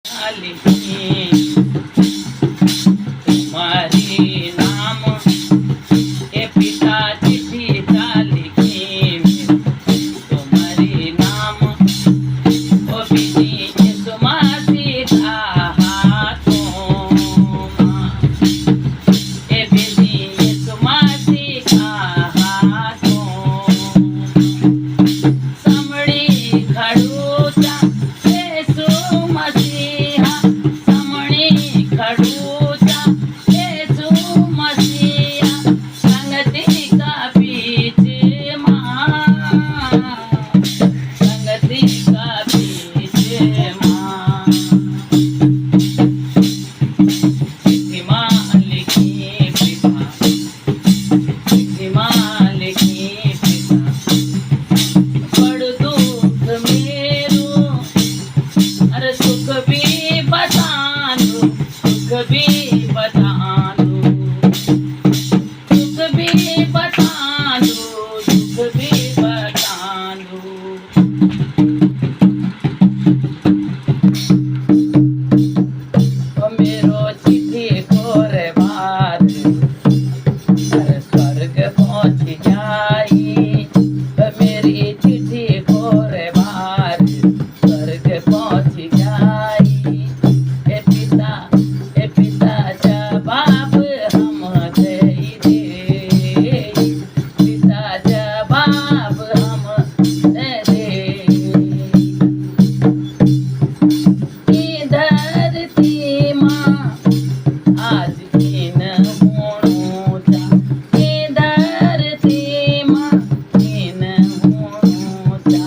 लिखी तुम्हारी नाम ए पिता चिट्ठी सा लिखी तुम्हारी नाम ओ बिजी सुमासी था हाथों ए बिजी सुमासी था हाथों समड़ी खड़ूचा येसु मसीहा समणी खड़ूचा येसु मसीहा संगति का बीच मां संगति का बीच मां चिट्ठी मां लिखी पिता चिट्ठी मां लिखी पिता बड़ दुख मेरो अरे सुख भी बता दो सुख भी बता दो सुख भी बता दो सुख भी बता दो ओ मेरो चिट्ठी कोरे बार अरे स्वर्ग पहुंच जाई ओ मेरी चिट्ठी कोरे बार स्वर्ग पहुंच जाई ए पिता जवाब हम दे दे पिता जवाब हम दे दे ई धरती मां आज इन होणूचा ई धरती मां इन होणूचा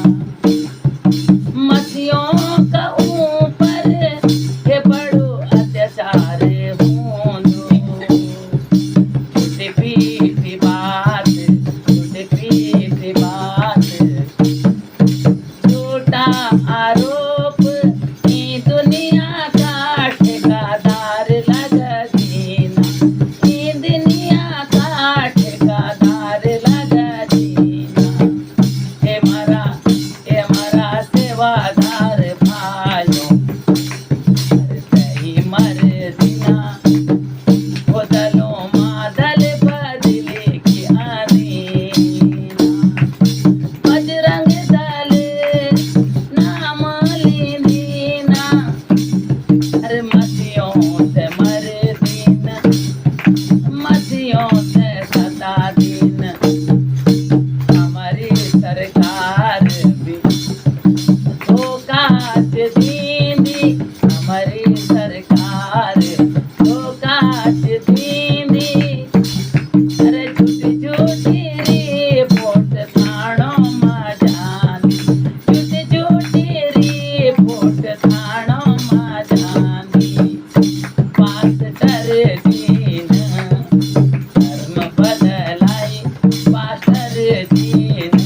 मसीहों का ऊपर के बड़ो अत्याचार होंदो झूठी पीठी बात झूठी पीठी बात झूठा आरोप ई दुनिया का ठेकेदार लगा दीना ई दुनिया का ठेकेदार लगा दीना हे मारा सेवादार भाइयों अरे सही मर दिना बदलो मादल बदले की आदीना बजरंग दल नाम लीना अरे मसीहों से मर दिन मसीहों से सदा दिन हमारी सरकार भी धोखा दींदी हमारी सरकार धोखा दींदी अरे झूठी झूठी रिपोर्ट थानों में जानी झूठी झूठी रिपोर्ट थानों में जानी पास्टर दीन धर्म बदलाई पास्टर दीन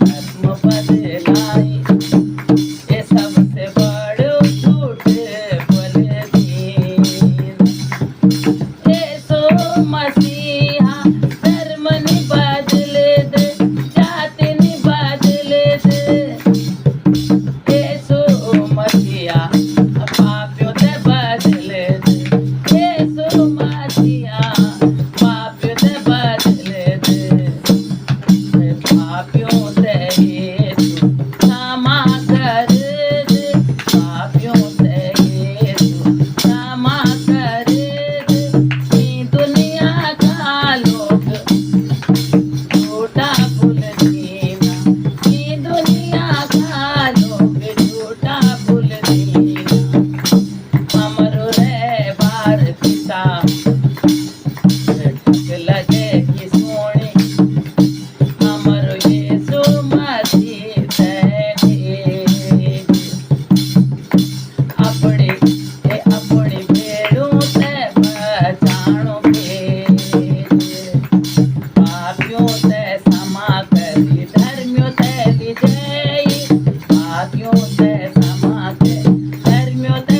धर्म बदलाई ये सबसे बड़ो झूठ बोल दीन येसु मसीहा धर्म नि बदले दे जाति नि बदले दे येसु मसीहा पापियों ते बदले दे येसु मसीहा पापियों ते बदले दे पापियों से येसु क्षमा कर दे पापियों से येसु क्षमा कर दे ई दुनिया का लोग झूठा भूल दीना ई दुनिया का लोग झूठा भूल दीना हमरो रे बार पिता ठक लगे कि सोने हमरो येसु मसीह ते अपने अपनी भेड़ों से बचानो पापियों से क्षमा करी धर्मियों से विजयी पापियों से क्षमा करी धर्मियों से